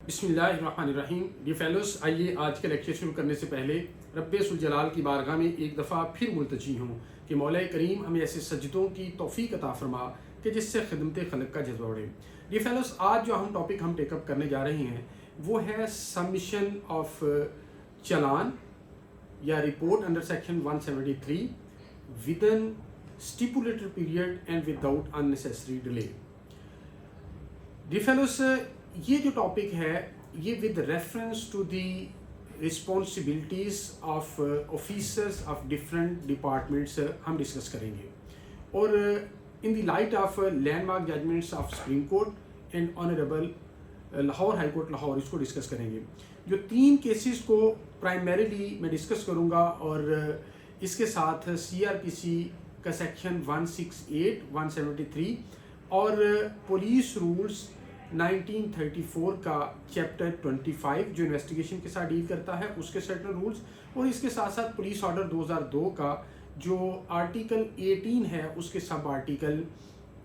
बिस्मिल्लाहिर्रहमानिर्रहीम। D fellows, आइए आज के लेक्चर शुरू करने से पहले रब्बे जलाल की बारगाह में एक दफ़ा फिर मुल्तजी हूँ कि मौला करीम हमें ऐसे सजदों की तौफीक अता फरमा कि जिससे खिदमत खलक का जज्बा बढ़े। डी फेलोस, आज जो हम टॉपिक हम टेकअप करने जा रहे हैं वो है सबमिशन ऑफ चलान या report under section 173 within stipulated period and without unnecessary delay. Dear fellows, ये जो टॉपिक है ये with reference to the responsibilities of officers of different departments हम डिस्कस करेंगे और in the light of landmark judgments of Supreme Court and honourable Lahore high court Lahore इसको discuss करेंगे। जो 3 केसेस को प्राइमरीली मैं डिस्कस करूँगा और इसके साथ CRPC का सेक्शन 168, 173 और पुलिस रूल्स 1934 का चैप्टर 25 जो इन्वेस्टिगेशन के साथ डील करता है उसके सर्टन रूल्स, और इसके साथ साथ पुलिस ऑर्डर 2002 का जो आर्टिकल 18 है उसके सब आर्टिकल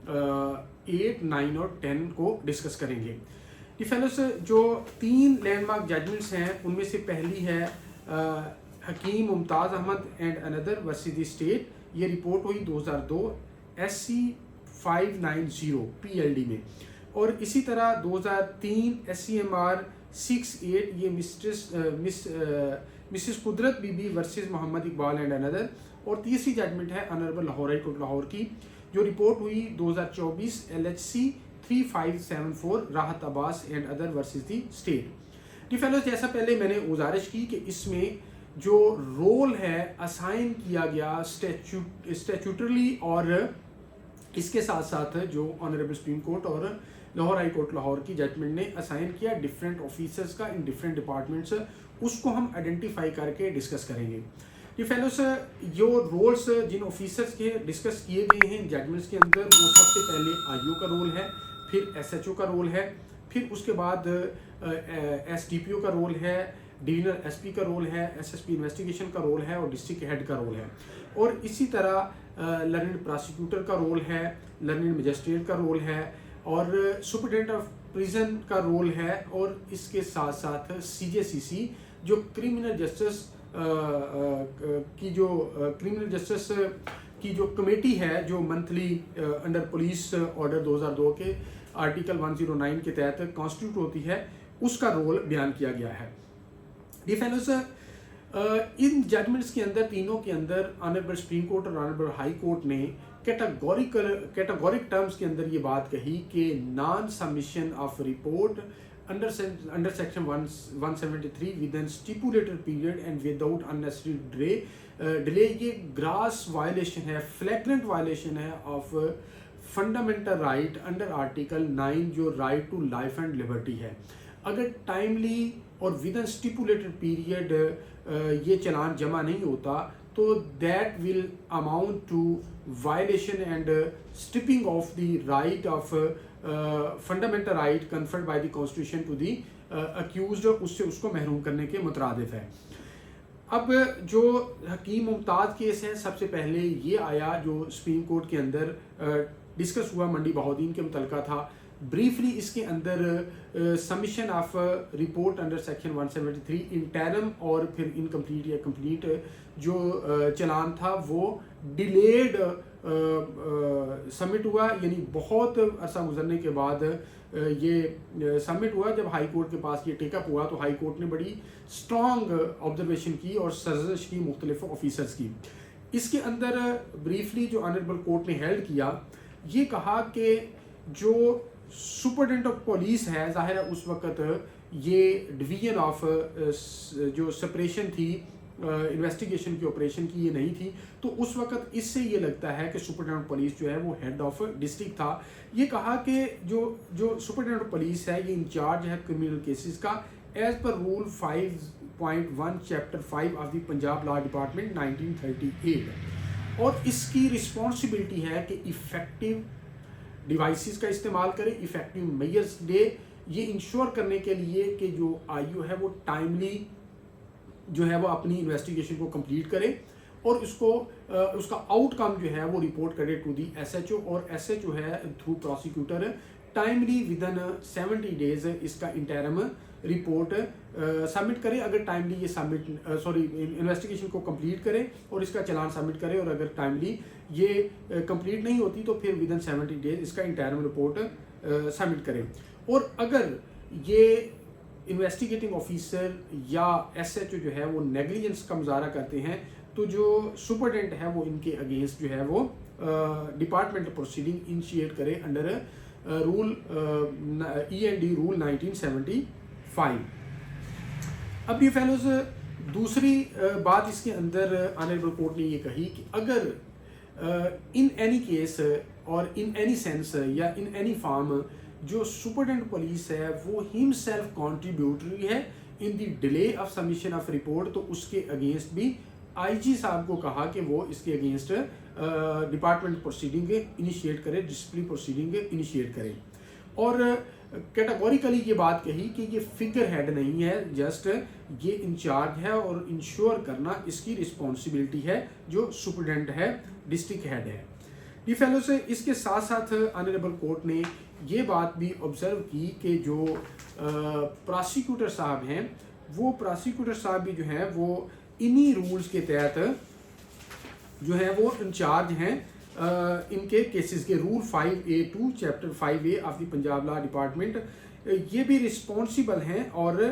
8, 9 और 10 को डिस्कस करेंगे। फेलोस, जो 3 लैंडमार्क जजमेंट्स हैं उनमें से पहली है Hakim Mumtaz Ahmad and another versus the state. ये रिपोर्ट हुई 2002 SC 590 PLD में, और इसी तरह 2003 SCMR 68 ये Mrs Kudrat Bibi versus Mohammad Iqbal and another. और तीसरी जजमेंट है honourable Lahore high court Lahore की जो रिपोर्ट हुई 2024 LHC 3574 Rahat Abbas and other versus the state. Dear fellows, जैसा पहले मैंने गुजारिश की कि इसमें जो रोल है असाइन किया गया स्टैट्यूटरली और इसके साथ साथ जो ऑनरेबल सुप्रीम कोर्ट और लाहौर हाई कोर्ट लाहौर की जजमेंट ने असाइन किया डिफरेंट ऑफिसर्स का इन डिफरेंट डिपार्टमेंट्स, उसको हम आइडेंटिफाई करके डिस्कस करेंगे। ये फेलोस, जो रोल्स जिन ऑफिसर्स के डिस्कस किए गए हैं जजमेंट्स के अंदर वो सबसे पहले IO का रोल है, फिर SHO का रोल है, फिर उसके बाद SDPO का रोल है, डिविजनल SP का रोल है, SSP इन्वेस्टिगेशन का रोल है और डिस्ट्रिक्ट हेड का रोल है। और इसी तरह लर्निंग प्रोसिक्यूटर का रोल है, लर्निंग मजिस्ट्रेट का रोल है और सुपरिटेंडेंट ऑफ प्रिजन का रोल है, और इसके साथ साथ CJCC जो क्रिमिनल जस्टिस की जो कमेटी है जो मंथली अंडर पुलिस ऑर्डर 2002 के आर्टिकल 109 के तहत कॉन्स्टिट्यूट होती है, उसका रोल बयान किया गया है। डी फेलोस, इन जजमेंट्स के अंदर तीनों के अंदर ऑनरेबल सुप्रीम कोर्ट और ऑनरेबल हाई कोर्ट ने कैटेगोरिक टर्म्स के अंदर ये बात कही कि non submission of report under section 173 with an stipulated period and without unnecessary delay ये ग्रास वायलेशन है, फ्लैग्रेंट वायलेशन है of fundamental right under article 9 जो right to life and liberty है। अगर टाइमली और विद एन स्टिपुलेटेड पीरियड ये चलान जमा नहीं होता तो that will amount to violation and stripping of the right of fundamental right conferred by the constitution to the accused, उससे उसको महरूम करने के मुतरादिफ है। अब जो हकीम मुमताज़ केस है सबसे पहले ये आया जो सुप्रीम कोर्ट के अंदर डिस्कस हुआ, मंडी बहाउद्दीन के मुतलका था। ब्रीफली इसके अंदर submission of report under section 173 interim और फिर इनकम्प्लीट या कंप्लीट जो चलान था वो डिलेड सबमिट हुआ, यानी बहुत अरसा गुजरने के बाद ये सबमिट हुआ। जब हाई कोर्ट के पास ये टेकअप हुआ तो हाई कोर्ट ने बड़ी स्ट्रॉन्ग ऑब्जर्वेशन की और सर्जिश की मुख्तलिफ ऑफिसर्स की। इसके अंदर ब्रीफली जो ऑनरेबल कोर्ट ने हेल्ड किया ये कहा कि जो सुपरिटेंडेंट ऑफ पुलिस है, जाहिर है उस वक्त ये डिवीजन ऑफ जो सेपरेशन थी इन्वेस्टिगेशन की ऑपरेशन की ये नहीं थी, तो उस वक्त इससे ये लगता है कि सुपरिटेंडेंट ऑफ पुलिस जो है वो हेड ऑफ डिस्ट्रिक्ट था। ये कहा कि जो सुपरिटेंडेंट ऑफ पुलिस है ये इंचार्ज है क्रिमिनल केसेस का as per rule 5.1 chapter 5 of the Punjab law department 1938, और इसकी रिस्पॉन्सिबिलिटी है कि इफेक्टिव डिवाइसेस का इस्तेमाल करें, इफेक्टिव मेजर्स दे, ये इंश्योर करने के लिए कि जो IO है वो टाइमली जो है वो अपनी इन्वेस्टिगेशन को कंप्लीट करे और उसका आउटकम जो है वो रिपोर्ट करे टू दी SHO, और SHO है through prosecutor timely with in 70 days इसका इंटरम रिपोर्ट सबमिट करे अगर टाइमली ये इन्वेस्टिगेशन को कंप्लीट करे और इसका चालान सबमिट करे, और अगर टाइमली ये कंप्लीट नहीं होती तो फिर विदिन 70 डेज इसका इंटरम रिपोर्ट सबमिट करें। और अगर ये इन्वेस्टिगेटिंग ऑफिसर या एसएचओ जो है वो नेग्लिजेंस का मुजाहरा करते हैं तो जो सुपरटेंडेंट है वो इनके अगेंस्ट जो है वो डिपार्टमेंटल प्रोसीडिंग इनिशिएट करे अंडर रूल END रूल 1975। अब ये फेलोज दूसरी बात इसके अंदर ऑनरेबल कोर्ट ने ये कही कि अगर इन एनी केस और इन एनी सेंस या इन एनी फॉर्म जो सुपरटेंडेंट पुलिस है वो हिमसेल्फ कॉन्ट्रीब्यूटरी है in the delay of submission of report, तो उसके अगेंस्ट भी IG साहब को कहा कि वो इसके अगेंस्ट डिपार्टमेंट प्रोसीडिंग इनिशिएट करे, डिसिप्लिनरी प्रोसीडिंग इनिशिएट करे। और कैटेगोरिकली ये बात कही कि ये फिगर हेड नहीं है, जस्ट ये इंचार्ज है और इंश्योर करना इसकी रिस्पॉन्सिबिलिटी है जो सुपरटेंडेंट है, डिस्ट्रिक्ट हेड है। डी फेलो से इसके साथ साथ ऑनरेबल कोर्ट ने ये बात भी ऑब्जर्व की कि जो प्रोसिक्यूटर साहब हैं वो प्रोसिक्यूटर साहब भी जो हैं वो इन्हीं रूल्स के तहत जो है वो इंचार्ज हैं इनके केसेस के। Rule 5A2 chapter 5A of the Punjab law department ये भी रिस्पॉन्सिबल हैं और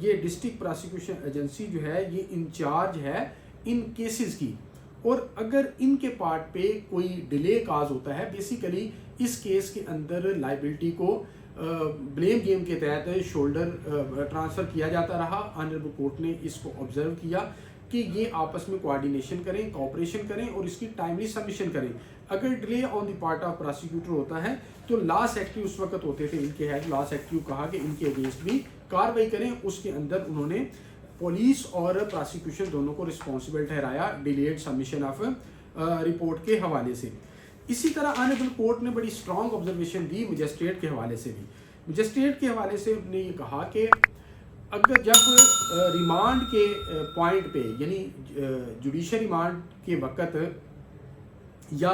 ये डिस्ट्रिक्ट प्रोसिक्यूशन एजेंसी जो है ये इंचार्ज है इन केसेस की। और अगर इनके पार्ट पे कोई डिले काज होता है, बेसिकली इस केस के अंदर लाइबिलिटी को ब्लेम गेम के तहत शोल्डर ट्रांसफ़र किया जाता रहा। ऑनरेबल कोर्ट ने इसको ऑब्जर्व किया कि ये आपस में कोऑर्डिनेशन करें, कोऑपरेशन करें और इसकी टाइमली सबमिशन करें। अगर delay on the part of prosecutor होता है तो लॉस एक्टिव उस वक्त होते थे इनके हेड, लॉस एक्टिव कहा कि इनके अगेंस्ट भी कार्रवाई करें। उसके अंदर उन्होंने पुलिस और प्रोसिक्यूशन दोनों को रिस्पॉन्सिबल ठहराया डिलेड सबमिशन ऑफ रिपोर्ट के हवाले से। इसी तरह ऑनरेबल कोर्ट ने बड़ी स्ट्रॉन्ग ऑब्जर्वेशन दी मजिस्ट्रेट के हवाले से भी। मजिस्ट्रेट के हवाले से उन्होंने ये कहा कि अगर जब रिमांड के पॉइंट पे यानी जुडिशल रिमांड के वक़्त या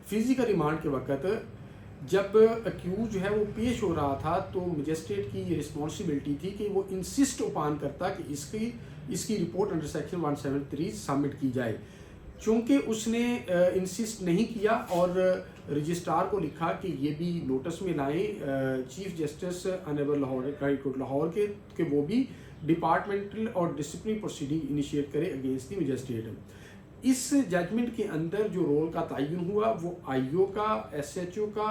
फिजिकल रिमांड के वक़्त जब अक्यूज जो है वो पेश हो रहा था तो मजिस्ट्रेट की ये रिस्पॉन्सिबिलिटी थी कि वो इंसिस्ट ओपान करता कि इसकी रिपोर्ट अंडर सेक्शन 173 सबमिट की जाए। चूँकि उसने इंसिस्ट नहीं किया और रजिस्ट्रार को लिखा कि ये भी नोटिस में लाएं chief justice honourable Lahore high court Lahore के वो भी डिपार्टमेंटल और डिसिप्लिनरी प्रोसीडिंग इनिशिएट करे अगेंस्ट द मजिस्ट्रेट। इस जजमेंट के अंदर जो रोल का तयन हुआ वो IO का, SHO का,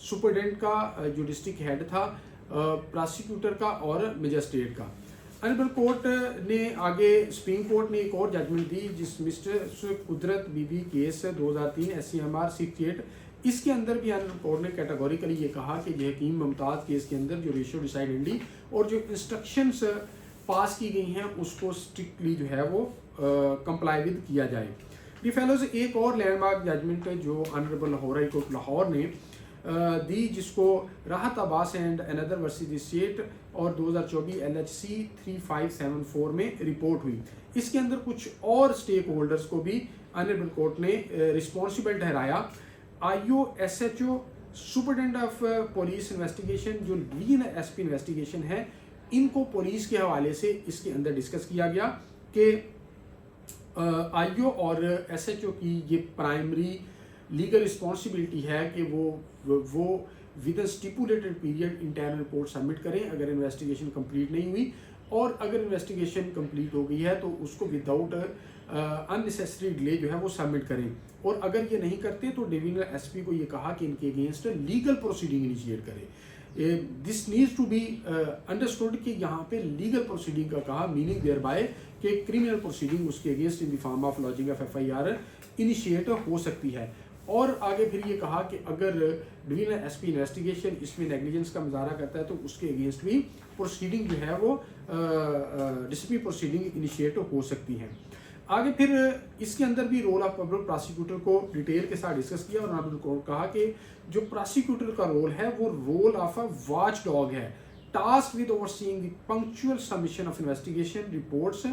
सुपरटेंडेंट का जो डिस्ट्रिक्ट हेड था, प्रोसिक्यूटर का और मजिस्ट्रेट का। ऑनरेबल कोर्ट ने आगे सुप्रीम कोर्ट ने एक और जजमेंट दी जिस मिस्टर कुदरत बीबी केस 2003 SCMR 68, इसके अंदर भी ऑनरेबल कोर्ट ने कैटेगोरिकली ये कहा कि जो हकीम मुमताज़ केस के अंदर जो रेशियो डिसाइडेंडी और जो इंस्ट्रक्शंस पास की गई हैं उसको स्ट्रिक्टली जो है वो कंप्लाई विद किया जाए। डी फेलोज एक और लैंडमार्क जजमेंट जो honourable Lahore high court Lahore ने दी जिसको राहत Abbas and another versus state और 2024 LHC 3574 में रिपोर्ट हुई। इसके अंदर कुछ और स्टेक होल्डर्स को भी ऑनरेबल कोर्ट ने रिस्पॉन्सिबल ठहराया। IO, SHO, superintendent of police investigation जो रीजनल SP इन्वेस्टिगेशन है, इनको पुलिस के हवाले से इसके अंदर डिस्कस किया गया कि IO और SHO की ये प्राइमरी लीगल रिस्पॉन्सिबिलिटी है कि वो with in stipulated period internal report submit करें अगर इन्वेस्टिगेशन कंप्लीट नहीं हुई, और अगर इन्वेस्टिगेशन कंप्लीट हो गई है तो उसको विदाउट अननेसेसरी डिले जो है वो सबमिट करें। और अगर ये नहीं करते तो डिवीजनल SP को ये कहा कि इनके अगेंस्ट लीगल प्रोसीडिंग इनिशिएट करें। This needs to be understood कि यहाँ पे लीगल प्रोसीडिंग का कहा, मीनिंग देयर बाय कि क्रिमिनल प्रोसीडिंग उसके against in the form of lodging of FIR initiate हो सकती है। और आगे फिर ये कहा कि अगर डिवीजनल SP इन्वेस्टिगेशन इसमें नेग्लिजेंस का मुजाहरा करता है तो उसके अगेंस्ट भी प्रोसीडिंग जो है वो डिसिप्लिनरी प्रोसीडिंग इनिशिएट हो सकती हैं। आगे फिर इसके अंदर भी रोल ऑफ पब्लिक प्रोसिक्यूटर को डिटेल के साथ डिस्कस किया और ऑनरेबल कोर्ट कहा कि जो प्रोसिक्यूटर का रोल है वो role of a watchdog है, task with overseeing the punctual submission of investigation reports.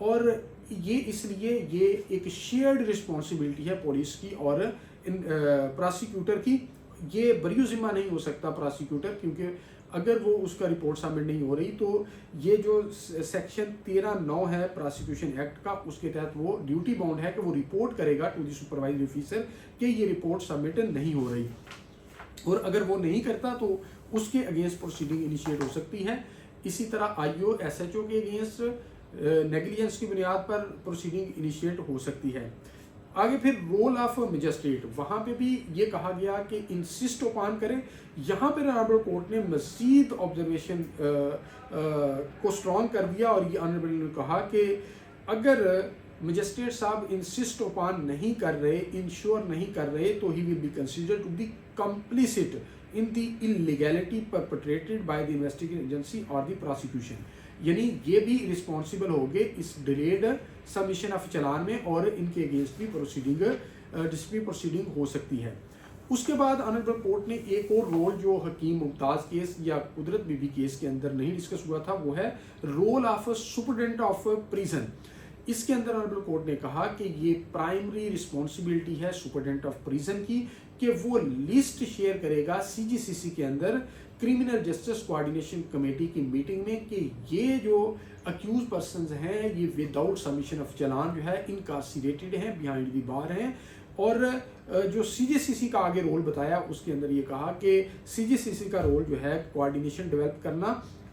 और ये इसलिए ये एक शेयर्ड रिस्पॉन्सिबिलिटी है पुलिस की और प्रोसिक्यूटर की। ये बरियो जिम्मा नहीं हो सकता प्रोसिक्यूटर, क्योंकि अगर वो उसका रिपोर्ट सबमिट नहीं हो रही तो ये जो सेक्शन 13(9) है प्रोसिक्यूशन एक्ट का, उसके तहत वो ड्यूटी बाउंड है कि वो रिपोर्ट करेगा टू द सुपरवाइजरी ऑफिसर कि ये रिपोर्ट सबमिट नहीं हो रही, और अगर वो नहीं करता तो उसके अगेंस्ट प्रोसीडिंग इनिशिएट हो सकती है। इसी तरह आईओ एसएचओ के अगेंस्ट नेग्लिजेंस की बुनियाद पर प्रोसीडिंग इनिशिएट हो सकती है। आगे फिर रोल ऑफ मजिस्ट्रेट, वहाँ पे भी ये कहा गया कि इंसिस्ट ऑन करें। यहाँ पर ऑनरेबल कोर्ट ने मजीद ऑब्जर्वेशन को स्ट्रॉन्ग कर दिया और ये ऑनरेबल ने कहा कि अगर मजिस्ट्रेट साहब इंसिस्ट ऑन नहीं कर रहे, इंश्योर नहीं कर रहे, तो he will be considered to be complicit in the illegality perpetrated by the investigating agency और द प्रोसिक्यूशन, यानी ये भी रिस्पॉन्सिबल हो गए इस डिलेड सबमिशन ऑफ चलान में और इनके अगेंस्ट भी प्रोसीडिंग डिस्प्यूट प्रोसीडिंग हो सकती है। उसके बाद ऑनरेबल कोर्ट ने एक और रोल जो हकीम मुमताज़ केस या कुदरत बीबी केस के अंदर नहीं डिस्कस हुआ था, वो है role of superintendent of prison. इसके अंदर ऑनरेबल कोर्ट ने कहा कि ये प्राइमरी रिस्पॉन्सिबिलिटी है सुपरिटेंडेंट ऑफ प्रिजन की कि वो लिस्ट शेयर करेगा सीजीसीसी के अंदर क्रिमिनल जस्टिस कोऑर्डिनेशन कमेटी की मीटिंग में कि ये जो अक्यूज पर्संस हैं ये विदाउट सबमिशन ऑफ चलान जो है इनकार्सिरेटेड हैं, बिहाइंड द बार हैं। और जो सीजीसीसी का आगे रोल बताया उसके अंदर ये कहा कि सीजीसीसी का रोल जो है कोऑर्डिनेशन डेवलप करना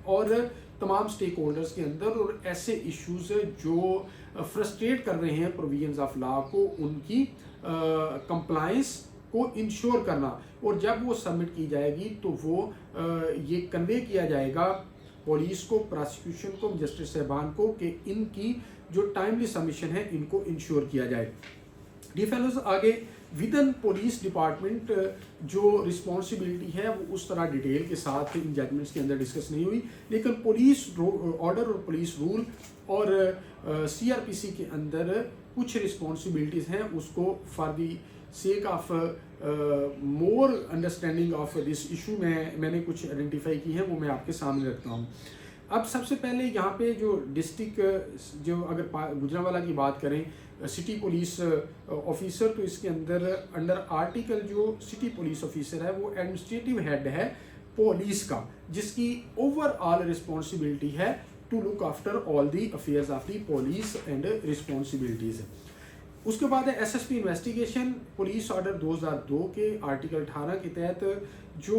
और तमाम स्टेक होल्डर्स के अंदर और ऐसे इश्यूज जो फ्रस्ट्रेट कर रहे हैं प्रोविजंस ऑफ लॉ को, उनकी कंप्लायंस को इंश्योर करना, और जब वो सबमिट की जाएगी तो वो ये कन्वे किया जाएगा पुलिस को, प्रोसिक्यूशन को, जस्टिस साहबान को कि इनकी जो टाइमली सबमिशन है इनको इंश्योर किया जाए। डी फेलोज आगे विद इन पुलिस डिपार्टमेंट जो रिस्पॉन्सिबिलिटी है वो उस तरह डिटेल के साथ इन जजमेंट्स के अंदर डिस्कस नहीं हुई, लेकिन पुलिस ऑर्डर और पुलिस रूल और सीआरपीसी के अंदर कुछ रिस्पॉन्सिबिलिटीज़ हैं, उसको for the sake of more understanding of this issue मैंने कुछ आइडेंटिफाई की हैं, वो मैं आपके सामने रखता हूँ। अब सबसे पहले यहाँ पे जो डिस्ट्रिक्ट जो अगर गुजरांवाला की बात करें सिटी पुलिस ऑफिसर, तो इसके अंडर आर्टिकल जो सिटी पुलिस ऑफिसर है वो एडमिनिस्ट्रेटिव हेड है पुलिस का, जिसकी ओवरऑल रिस्पॉन्सिबिलिटी है to look after all the affairs of the police and responsibilities. उसके बाद है एसएसपी इन्वेस्टिगेशन। पुलिस ऑर्डर 2002 के आर्टिकल 18 के तहत जो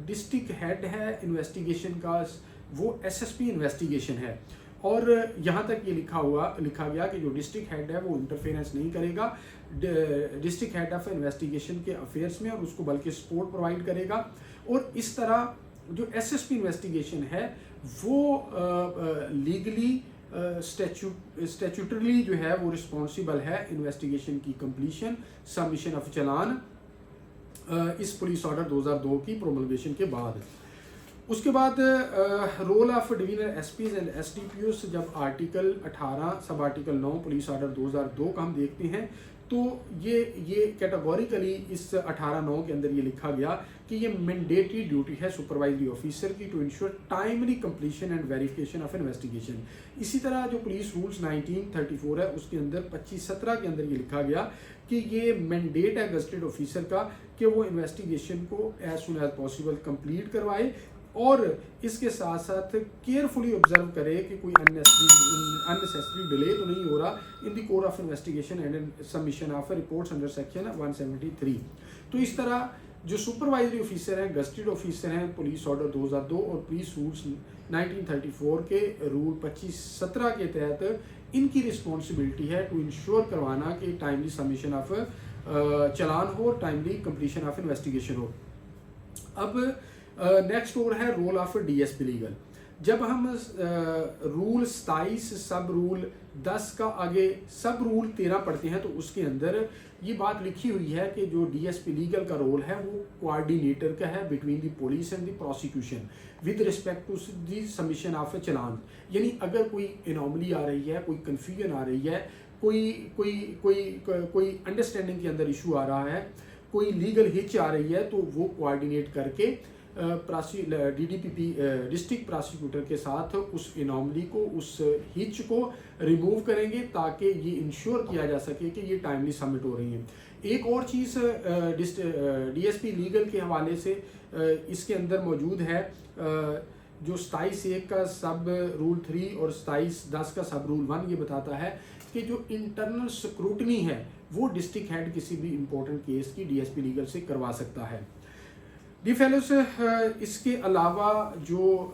डिस्ट्रिक्ट हेड है इन्वेस्टिगेशन का वो एसएसपी इन्वेस्टिगेशन है, और यहाँ तक ये लिखा गया कि जो डिस्ट्रिक्ट हेड है वो इंटरफेरेंस नहीं करेगा डिस्ट्रिक्ट हेड ऑफ इन्वेस्टिगेशन के अफेयर्स में, और उसको बल्कि सपोर्ट प्रोवाइड करेगा। और इस तरह जो एसएसपी इन्वेस्टिगेशन है वो लीगली स्टैट्यूटरली जो है वो रिस्पॉन्सिबल है इन्वेस्टिगेशन की कंप्लीशन, सबमिशन ऑफ चलान इस पुलिस ऑर्डर 2002 की प्रोमलगेशन के बाद। उसके बाद role of divisional SPs and SDPOs, जब article 18 sub article 9 police order 2002 का हम देखते हैं तो ये कैटेगोरिकली इस 18(9) के अंदर ये लिखा गया कि ये मैंडेटरी ड्यूटी है सुपरवाइजरी ऑफिसर की to ensure timely completion and verification of investigation. इसी तरह जो पुलिस रूल्स 1934 है उसके अंदर 25(17) के अंदर ये लिखा गया कि ये मैंडेट है गजटेड ऑफिसर का कि वो इन्वेस्टिगेशन को as soon as possible complete करवाए, और इसके साथ साथ केयरफुली ऑब्जर्व करे कि कोई अननेसेसरी डिले तो नहीं हो रहा in the course of investigation and submission of reports under section 173। तो इस तरह जो सुपरवाइजरी ऑफिसर हैं, गजटेड ऑफिसर हैं, पुलिस ऑर्डर 2002 और पुलिस रूल्स 1934 के रूल 25(17) के तहत इनकी रिस्पॉन्सिबिलिटी है टू इंश्योर करवाना कि टाइमली सबमिशन ऑफ चलान हो, टाइमली कंप्लीशन ऑफ इन्वेस्टिगेशन हो। अब नेक्स्ट और है रोल ऑफ डीएसपी लीगल। जब हम रूल 27 सब रूल 10 का आगे सब रूल 13 पढ़ते हैं तो उसके अंदर ये बात लिखी हुई है कि जो डीएसपी लीगल का रोल है वो कोऑर्डिनेटर का है between the police and the prosecution with respect to the submission of a challan. यानी अगर कोई एनोमली आ रही है, कोई कन्फ्यूजन आ रही है, कोई अंडरस्टैंडिंग के अंदर इशू आ रहा है, कोई लीगल हिच आ रही है, तो वो कोऑर्डिनेट करके DDPP डिस्ट्रिक्ट प्रोसिक्यूटर के साथ उस इनॉमली को, उस हिच को रिमूव करेंगे ताकि ये इंश्योर किया जा सके कि ये टाइमली सबमिट हो रही हैं। एक और चीज़ DSP लीगल के हवाले से इसके अंदर मौजूद है, जो 27(1) का सब रूल 3 और 27(10) का सब रूल 1 ये बताता है कि जो इंटरनल स्क्रूटनी है वो डिस्ट्रिक्ट हेड किसी भी इम्पोर्टेंट केस की DSP लीगल से करवा सकता है। डी फेलोस, इसके अलावा जो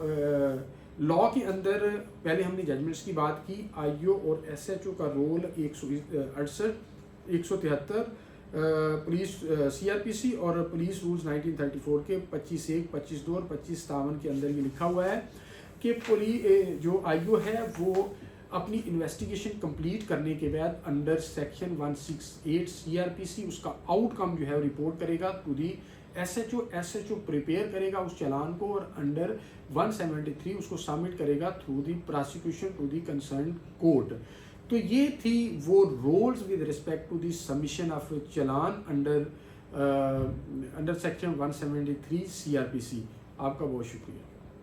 लॉ के अंदर पहले हमने जजमेंट्स की बात की, IO और SHO का रोल 168, 173 पुलिस CRPC और पुलिस रूल्स 1934 के 25(1), 25(2) और 25(57) के अंदर ये लिखा हुआ है कि जो IO है वो अपनी इन्वेस्टिगेशन कंप्लीट करने के बाद अंडर सेक्शन 168 CRPC उसका आउटकम जो है रिपोर्ट करेगा टू दी SHO प्रिपेयर करेगा उस चालान को और अंडर 173 उसको सबमिट करेगा through the prosecution to the concern court. तो ये थी वो roles with respect to the submission of challan under section 173 CRPC। आपका बहुत शुक्रिया।